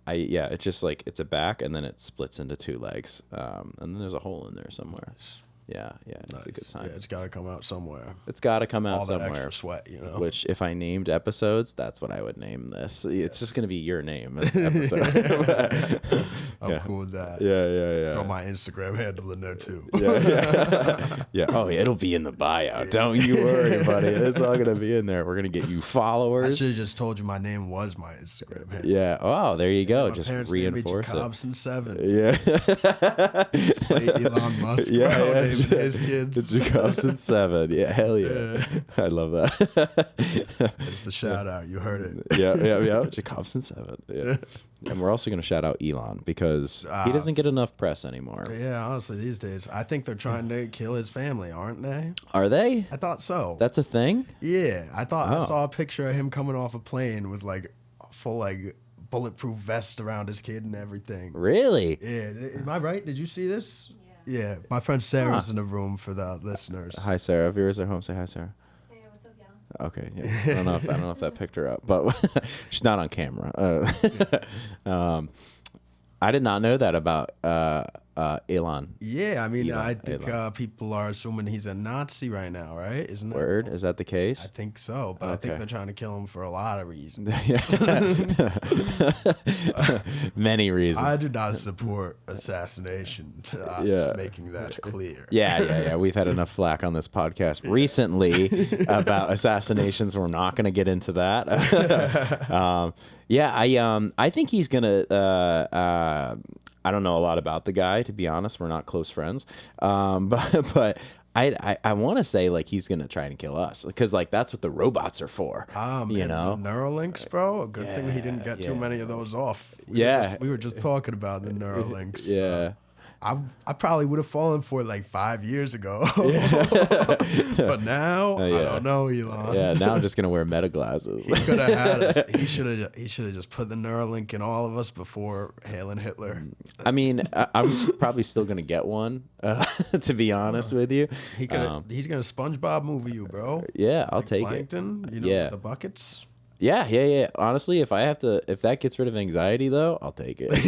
It's just like it's a back and then it splits into two legs, and then there's a hole in there somewhere. Yeah, it's a good time. Yeah, it's got to come out somewhere. It's got to come out All that somewhere. extra sweat, you know. Which, if I named episodes, that's what I would name this. It's just gonna be your name episode. I'm cool with that. Yeah. Throw my Instagram handle in there too. Yeah. Oh, yeah, it'll be in the bio. Don't you worry, buddy. It's all gonna be in there. We're gonna get you I followers. should have just told you my name was my Instagram handle. Yeah. Oh, there you go. My Just parents named me reinforce it. Jacobson7. Yeah. Just like Elon Musk, Yeah, bro, yeah. naming his kids. The Jacobson 7. Yeah, hell yeah. I love that. It's the shout out. You heard it. Yeah. Jacobson 7. Yeah. And we're also going to shout out Elon because he doesn't get enough press anymore. Yeah, honestly, these days, I think they're trying to kill his family, aren't they? Are they? I thought so. That's a thing? Yeah, I thought I Oh. saw a picture of him coming off a plane with like a full like bulletproof vest around his kid and everything. Really? Yeah, am I right? Did you see this? Yeah, my friend Sarah's in the room for the listeners. Hi, Sarah. Viewers at home, say hi, Sarah. Hey, what's up, y'all? Okay, yeah. I don't know if that picked her up, but she's not on camera. I did not know that about Elon. Yeah, I mean, Elon, I think Elon. People are assuming he's a Nazi right now, right? Isn't that Word? Is that the I case? think so, but I think Okay. they're trying to kill him for a lot of reasons. Many reasons. I do not support assassination. I'm Yeah. just making that clear. Yeah. We've had enough flack on this podcast recently about assassinations. We're not going to get into that. I think he's gonna. I don't know a lot about the guy, to be honest. We're not close friends, but I want to say like he's gonna try and kill us because like that's what the robots are for. Man, you know. the Neuralinks, bro. A good thing he didn't get too Yeah. many of those off. Yeah. We were just talking about the Neuralinks. Yeah. I probably would have fallen for it like 5 years ago. But now, I yeah. don't know, Elon. Yeah, now I'm just gonna wear meta glasses. He could have had us. He should have just put the Neuralink in all of us before hailing Hitler. I mean, I'm probably still gonna get one, to be honest with you. He's gonna SpongeBob movie you, bro. Yeah, I'll Like take it. Plankton, you know, Yeah. the buckets. Yeah. Honestly, if that gets rid of anxiety, though, I'll take it.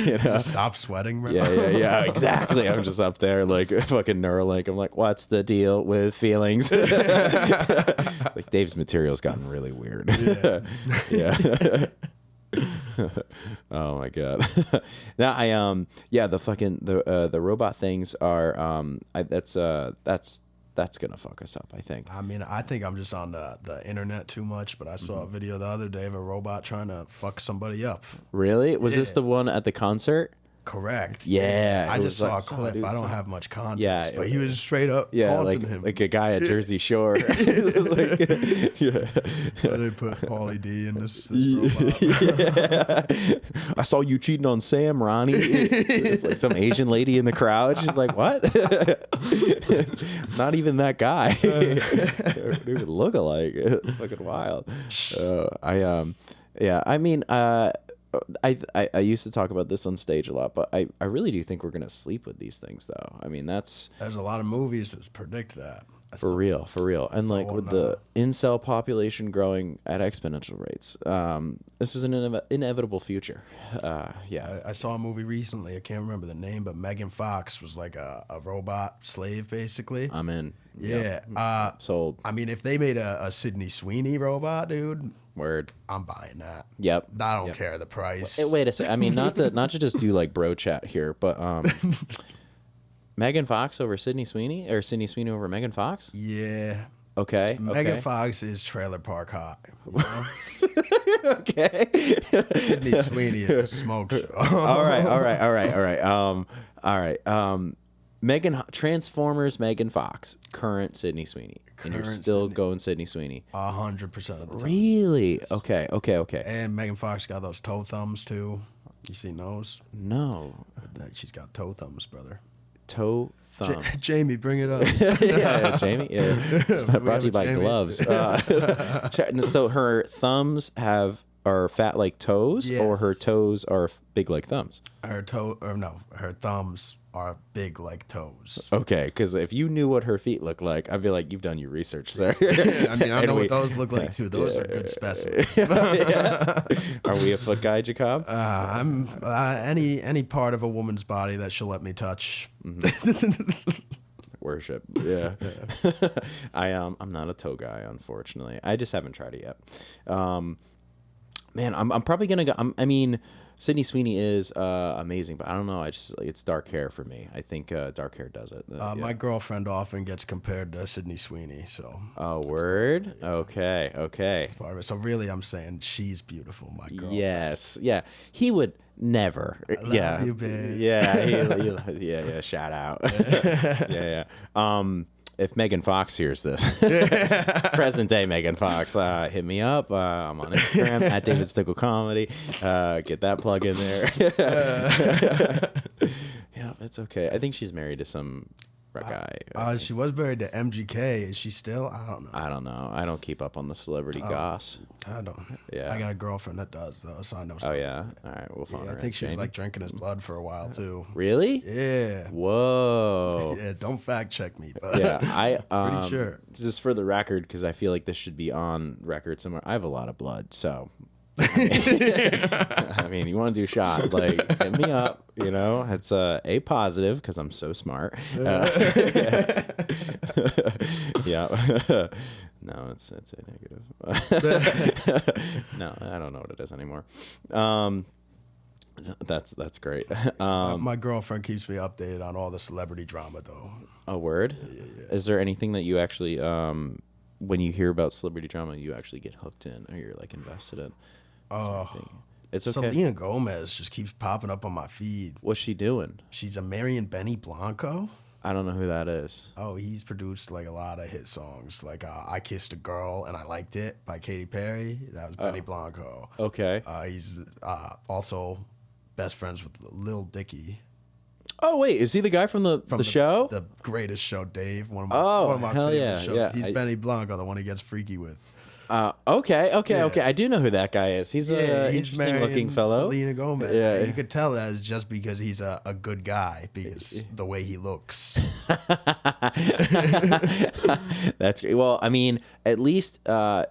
You know? Stop sweating, bro. Yeah, exactly. I'm just up there like a fucking Neuralink. I'm like, what's the deal with feelings? Like Dave's material's gotten really weird. Yeah. Oh my god. Now the robot things are that's gonna fuck us up, I think. I mean, I think I'm just on the internet too much, but I saw a video the other day of a robot trying to fuck somebody up. Really? Was this Yeah. the one at the concert? Correct. Yeah, I it just was saw like, a clip. dude, I don't some- have much context, Yeah, but he was straight up taunting him. like a guy at Jersey Shore. Like, yeah. Where they put Pauly D in this robot. Yeah. I saw you cheating on Sam, Ronnie. It's like some Asian lady in the crowd. She's like, what? It's not even that guy. They don't even look alike. It's fucking wild. I used to talk about this on stage a lot, but I really do think we're gonna sleep with these things, though. I mean, that's There's a lot of movies that predict that. for real, and like with the incel population growing at exponential rates, this is an inevitable future. Yeah. I saw a movie recently. I can't remember the name, but Megan Fox was like a robot slave, basically. I'm in. Yeah. Yep. Sold. I mean, if they made a Sydney Sweeney robot, dude, Word. I'm buying that. Yep. I don't care the price. Wait a second. I mean, not to just do like bro chat here, but Megan Fox over Sydney Sweeney, or Sydney Sweeney over Megan Fox? Yeah. Okay. Megan Fox is trailer park hot. You know? Okay. Sydney Sweeney is a smoke show. All right. Transformers Megan Fox, current Sydney Sweeney. And you're Current still Sydney. going Sydney Sweeney. 100% of the time. Really? Okay. And Megan Fox got those toe thumbs too. You seen those? No. She's got toe thumbs, brother. Toe thumb. Jamie, bring it up. yeah, Jamie. Yeah. It's brought to you by Jamie. gloves. So her thumbs are fat like toes, or Yes. her toes are big like thumbs? Her thumbs are big like toes. Okay, because if you knew what her feet look like, I'd be like, you've done your research, sir. I mean, I And know we- what those look like too. Those are good specimens. Yeah. Are we a foot guy, Jakob? I'm any part of a woman's body that she'll let me touch. Worship. Yeah. I'm not a toe guy, unfortunately. I just haven't tried it yet. Man, I'm probably gonna go. I mean, Sydney Sweeney is amazing, but I don't know. It's dark hair for me. I think dark hair does it. Yeah. My girlfriend often gets compared to Sydney Sweeney, so Oh, word. Okay. part of it. So really, I'm saying she's beautiful, my girl. Yes. Yeah. He would never. love you, babe. Yeah. Yeah. Shout out. Yeah. If Megan Fox hears this, present day Megan Fox, hit me up. I'm on Instagram at David Stickle Comedy. Get that plug in there. Yeah, it's okay. I think she's married to some guy. She was married to MGK. Is she still? I don't know. I don't know. I don't keep up on the celebrity goss. I don't. Yeah. I got a girlfriend that does though, so I know. Oh yeah. All right. We'll phone Yeah, her. I think she was Jamie. like drinking his blood for a while too. Really? Yeah. Whoa. Yeah. Don't fact check me, but Yeah, I Pretty sure. Just for the record, because I feel like this should be on record somewhere. I have a lot of blood, so. I mean, you want to do shot? Like, hit me up. You know, it's A positive because I'm so smart. Yeah. No, it's A negative. No, I don't know what it is anymore. That's great. my girlfriend keeps me updated on all the celebrity drama though. A word? Yeah. Is there anything that you actually, when you hear about celebrity drama, you actually get hooked in or you're like invested in? It's okay. Selena Gomez just keeps popping up on my feed. What's she doing? She's a marrying Benny Blanco. I don't know who that is. Oh, he's produced like a lot of hit songs, like "I Kissed a Girl and I Liked It" by Katy Perry. That was Benny Blanco. Okay. He's also best friends with Lil Dicky. Oh wait, is he the guy from the show? The Greatest Show, Dave. One of my hell favorite yeah, shows. yeah. He's Benny Blanco, the one he gets freaky with. Okay. I do know who that guy is. He's a interesting looking fellow. Selena Gomez. Yeah. You could tell that is just because he's a good guy, because the way he looks. That's great. Well, I mean, at least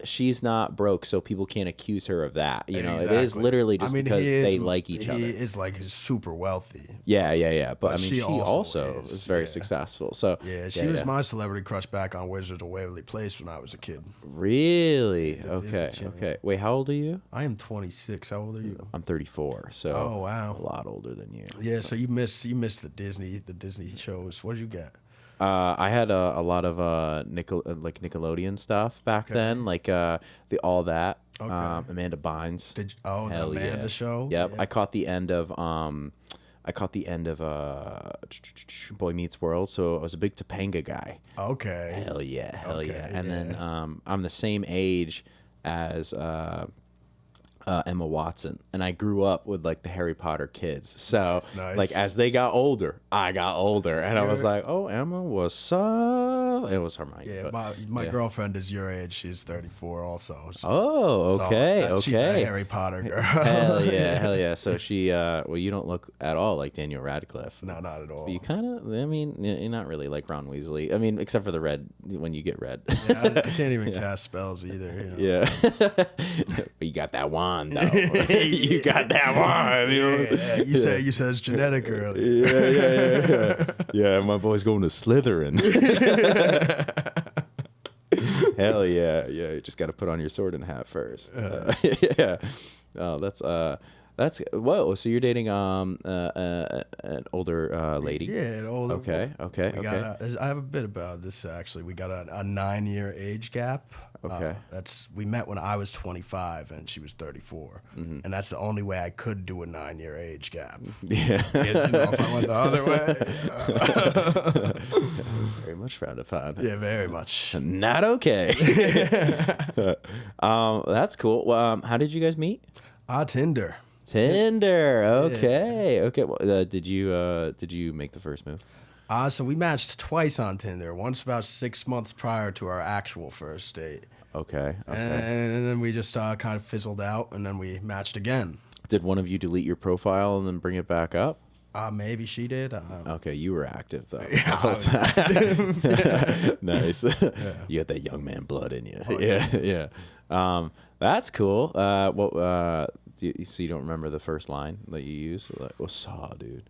she's not broke, so people can't accuse her of that. You know, it is Exactly. literally just because they like each He other. is like super wealthy. Yeah. But I mean, she she also also is very is, successful. So Yeah, she was my celebrity crush back on Wizards of Waverly Place when I was a kid. Really? Disney Channel. Okay. Wait, how old are you? I am 26. How old are you? I'm 34, so Oh, wow. a lot older than you. Yeah, so you missed the Disney shows. What did you get? I had a lot of Nickelodeon stuff back then, like the All That. Okay. Amanda Bynes. The Hell Amanda yeah. show? Yep, Yeah. I caught the end of Boy Meets World, so I was a big Topanga guy. Okay. Hell yeah. Okay, And then yeah. I'm the same age as Emma Watson, and I grew up with like the Harry Potter kids. So Nice. like as they got older, I got older, and I was like, oh, Emma, what's up? of? It was Hermione. Yeah, but, my girlfriend is your age. She's 34 also. So, Oh, okay, so, okay. She's a Harry Potter girl. Hell yeah, hell yeah. So she, well, you don't look at all like Daniel Radcliffe. No, not at all. You kind of, I mean, you're not really like Ron Weasley. I mean, except for the red, when you get red. Yeah, I can't even cast spells either. You know? Yeah. But you got that wand, though. You got that wand. You know? Yeah, you said it's genetic earlier. Yeah. Yeah, my boy's going to Slytherin. Hell yeah. Yeah, you just got to put on your sword and hat first. Yeah. Oh, that's whoa. So you're dating an older lady? Yeah, an older. Okay. I have a bit about this actually. We got a 9-year age gap. Okay. We met when I was 25 and she was 34, and that's the only way I could do a 9-year age gap. Yeah. Because, if I went the other way, Very much frowned upon. yeah, very much. Not okay. That's cool. Well, how did you guys meet? Tinder. Tinder. Okay. Okay. Well, did you make the first move? So we matched twice on Tinder. Once about 6 months prior to our actual first date. Okay. And then we just kind of fizzled out, and then we matched again. Did one of you delete your profile and then bring it back up? Maybe she did. Okay, you were active though. Yeah, the whole time. Nice. You got that young man blood in you. Oh, yeah. That's cool. So you don't remember the first line that you used? Like, what's saw, dude?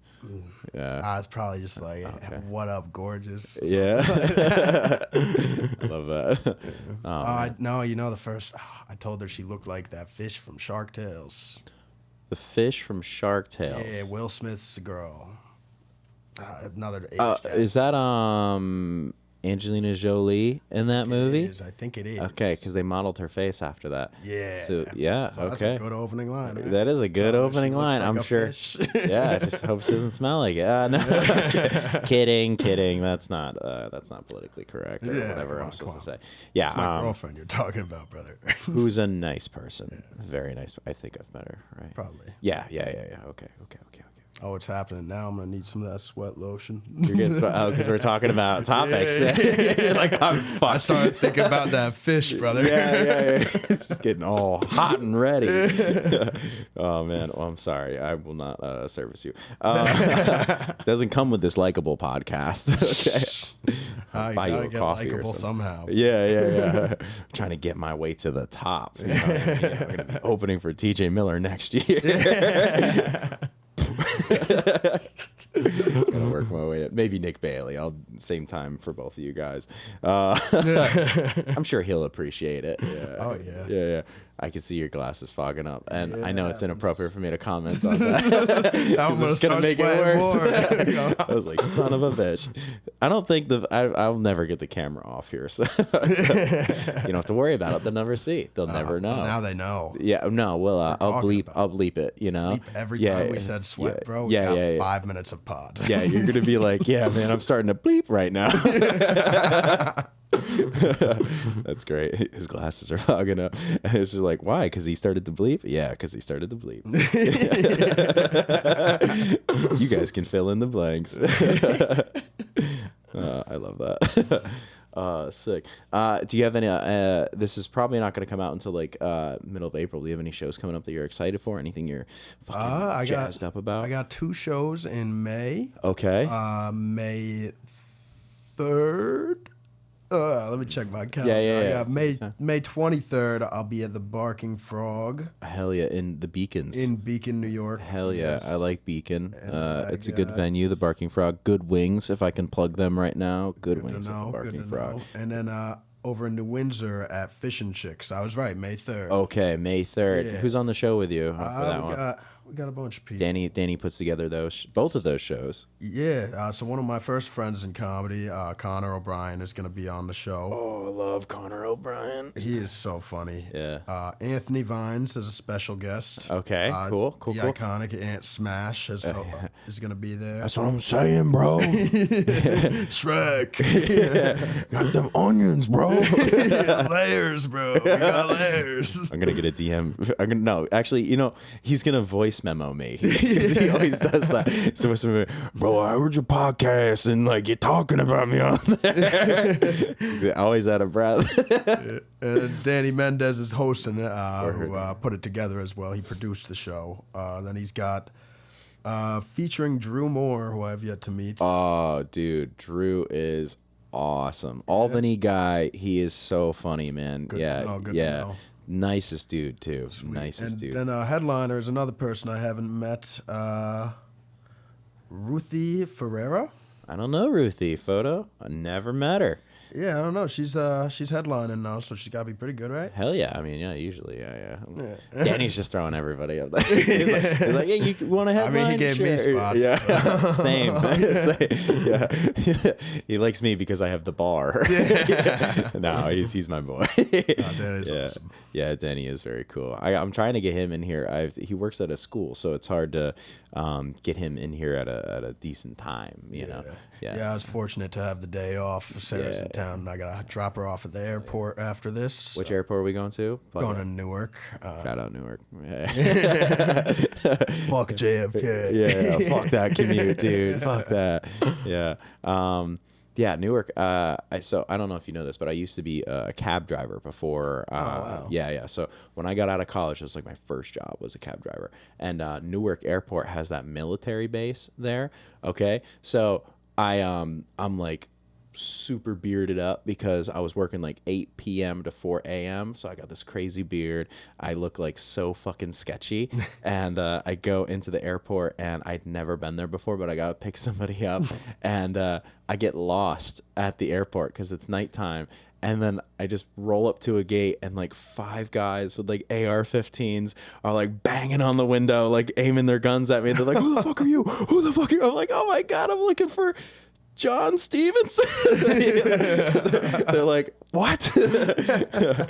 Yeah. It's probably just like, "What up, gorgeous?" Yeah. I love that. No, the first. I told her she looked like that fish from Shark Tales. The fish from Shark Tales. Yeah, Will Smith's girl. Another age gap. Is that Angelina Jolie in that movie? It is. I think it is. Okay, because they modeled her face after that. Yeah. So That's okay. a good opening line. Right? That is a good opening She looks line. like I'm a sure. fish. Yeah, I just hope she doesn't smell like it. No, kidding. That's not politically correct or whatever I'm supposed to say. Yeah, It's my girlfriend you're talking about, brother. who's a nice person. Very nice. I think I've met her. Right. Probably. Yeah. Okay. Oh, what's happening now? I'm gonna need some of that sweat lotion. You're getting because we're talking about topics. Yeah. Like I'm fucked. I started thinking about that fish, brother. Yeah. Just getting all hot and ready. Oh man, well, I'm sorry. I will not service you. Doesn't come with this Likable podcast. Okay. You Buy you gotta a get coffee or likable something. somehow. Yeah. I'm trying to get my way to the top. You know what I mean? I'm gonna be opening for TJ Miller next year. Gotta work my way in. Maybe Nick Bailey. Same time for both of you guys. I'm sure he'll appreciate it. Yeah. Oh, yeah. Yeah. I can see your glasses fogging up, and I know it's inappropriate for me to comment on that. I'm It's gonna make it worse. I was like, son of a bitch. I don't think I'll never get the camera off here, so you don't have to worry about it. They'll never see. They'll never know. Now they know. Yeah, no. Well, I'll bleep it. You know, Every time we said sweat, bro. We got 5 minutes of pod. Yeah, you're gonna be like, yeah, man, I'm starting to bleep right now. That's great. His glasses are fogging up. And it's just like, why? Because he started to bleep? Yeah, because he started to bleep. You guys can fill in the blanks. I love that. Sick. Do you have any? This is probably not going to come out until like middle of April. Do you have any shows coming up that you're excited for? Anything you're fucking jazzed up about? I got 2 shows in May. Okay. May 3rd. Let me check my calendar. Yeah. May 23rd, I'll be at the Barking Frog. Hell yeah, in the Beacons. In Beacon, New York. Hell yeah, Yes. I like Beacon. And It's a good venue, the Barking Frog. Good wings, if I can plug them right now. Good to wings at know, the Barking Frog. And then over in New Windsor at Fish and Chicks. I was right, May 3rd. Okay, May 3rd. Yeah. Who's on the show with you for that one? We got a bunch of people. Danny puts together both of those shows. Yeah, so one of my first friends in comedy, Connor O'Brien, is going to be on the show. Oh, I love Connor O'Brien. He is so funny. Yeah. Anthony Vines is a special guest. Okay, cool. The iconic Ant Smash is going to be there. That's what I'm saying, bro. Shrek. Got them onions, bro. Layers, bro. We got layers. I'm gonna get a DM. Actually, he's gonna voice voice memo me. 'Cause he always does that. So it's bro, I heard your podcast and like you're talking about me on there. He's always out of breath. And Danny Mendez is hosting it, who put it together as well. He produced the show. Then he's got featuring Drew Moore, who I've yet to meet. Oh, dude, Drew is awesome. Albany guy. He is so funny, man. Good yeah, to know, good to yeah. know. Nicest dude too. Sweet. Nicest dude. Then headliner is another person I haven't met. Ruthie Ferreira. I don't know Ruthie. Photo. I never met her. Yeah, I don't know. She's headlining now, so she's got to be pretty good, right? Hell yeah. I mean, yeah, usually, yeah. Danny's just throwing everybody up there. He's like, hey, you want to headline? I mean, he gave me spots. Yeah, same. Yeah. He likes me because I have the bar. No, he's my boy. Danny's awesome. Yeah, Danny is very cool. I'm trying to get him in here. He works at a school, so it's hard to get him in here at a decent time, you know? Yeah, I was fortunate to have the day off. Sarah's in town, and I got to drop her off at the airport after this. Which airport are we going to? Going to Newark. Shout out Newark. Fuck JFK. Yeah, fuck that commute, dude. Fuck that. Yeah. Yeah, Newark. So I don't know if you know this, but I used to be a cab driver before. Wow. Yeah. So when I got out of college, it was like my first job was a cab driver. And Newark Airport has that military base there. Okay, so I'm like super bearded up because I was working like 8 p.m. to 4 a.m. So I got this crazy beard. I look like so fucking sketchy. And I go into the airport and I'd never been there before, but I got to pick somebody up. And I get lost at the airport because it's nighttime. And then I just roll up to a gate and like 5 guys with like AR-15s are like banging on the window, like aiming their guns at me. They're like, who the fuck are you? Who the fuck are you? I'm like, oh my God, I'm looking for John Stevenson. They're like, what? It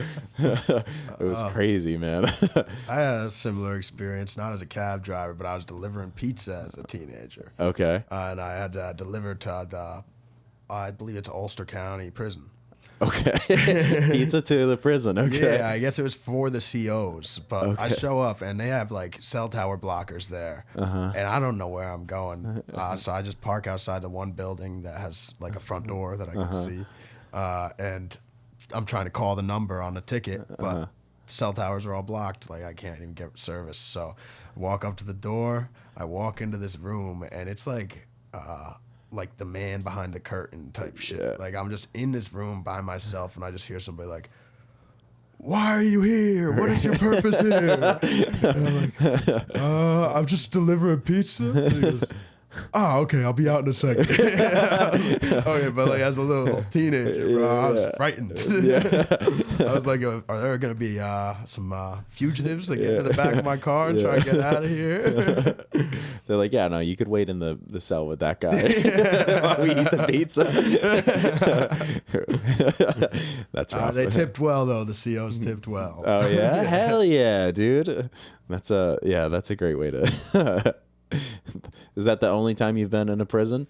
was crazy, man. I had a similar experience, not as a cab driver, but I was delivering pizza as a teenager. Okay. And I had delivered to I believe it's Ulster County Prison. Okay. Pizza to the prison. Okay. Yeah, I guess it was for the COs, but I show up and they have like cell tower blockers there, and I don't know where I'm going, so I just park outside the one building that has like a front door that I can see, and I'm trying to call the number on the ticket, but cell towers are all blocked. Like I can't even get service, so I walk up to the door. I walk into this room, and it's like the man behind the curtain type shit. Yeah. Like I'm just in this room by myself and I just hear somebody like, why are you here? What is your purpose here? And I'm like, I'm just delivering pizza. And he goes, oh, okay, I'll be out in a second. Okay, but like as a little teenager, bro, I was frightened. I was like, are there going to be some fugitives that get into the back of my car and try to get out of here? They're like, yeah, no, you could wait in the cell with that guy while we eat the pizza. That's rough. They tipped well, though. The COs tipped well. Oh, yeah? Hell yeah, dude. That's a great way to... Is that the only time you've been in a prison?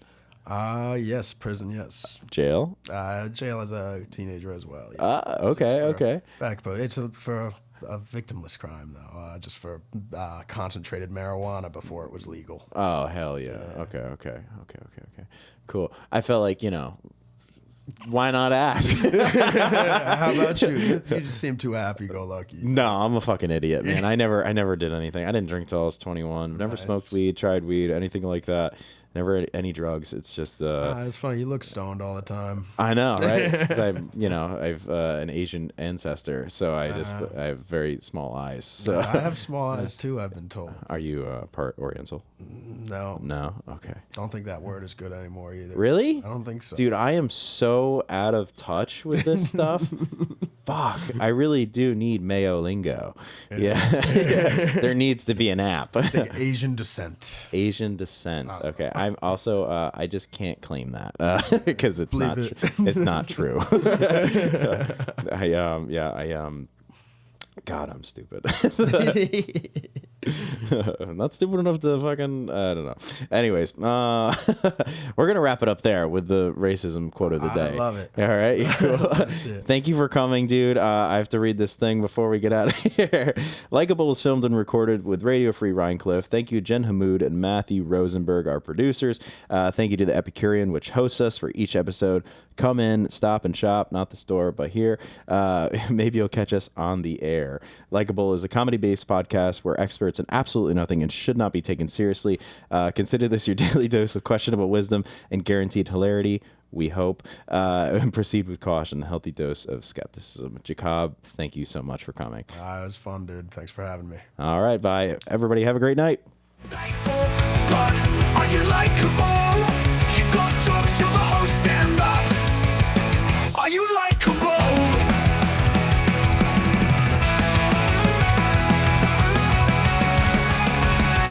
Yes, prison, yes. Jail? Jail as a teenager as well. Yeah. Okay. It's for a victimless crime, though. Just for concentrated marijuana before it was legal. Oh, hell yeah. Okay. Cool. I felt like, why not ask? How about you? You just seem too happy-go-lucky. No, I'm a fucking idiot, man. I never did anything. I didn't drink till I was 21. Never smoked weed, tried weed, anything like that. Never any drugs. It's just it's funny. You look stoned all the time. I know, right? It's 'cause I've an Asian ancestor, so I have very small eyes. So I have small eyes too. I've been told. Are you part Oriental? No. No. Okay. Don't think that word is good anymore either. Really? I don't think so. Dude, I am so out of touch with this stuff. Fuck, I really do need Mayo lingo. Yeah. There needs to be an app. I think Asian descent. Asian descent. Okay. I'm also I just can't claim that because it's it's not true. God, I'm stupid. I'm not stupid enough to fucking, I don't know. Anyways, we're going to wrap it up there with the racism quote of the day. I love it. All right. Cool. Thank you for coming, dude. I have to read this thing before we get out of here. Likable was filmed and recorded with Radio Free Rhinecliff. Thank you, Jen Hammod and Matthew Rosenberg, our producers. Thank you to the Epicurean, which hosts us for each episode. Come in, stop and shop, not the store, but here. Maybe you'll catch us on the air. Likable is a comedy-based podcast where experts in absolutely nothing and should not be taken seriously. Consider this your daily dose of questionable wisdom and guaranteed hilarity, we hope. And proceed with caution, a healthy dose of skepticism. Jakob, thank you so much for coming. It was fun, dude. Thanks for having me. All right, bye. Everybody have a great night. Thankful, but are you likable? You got jokes, you're the host.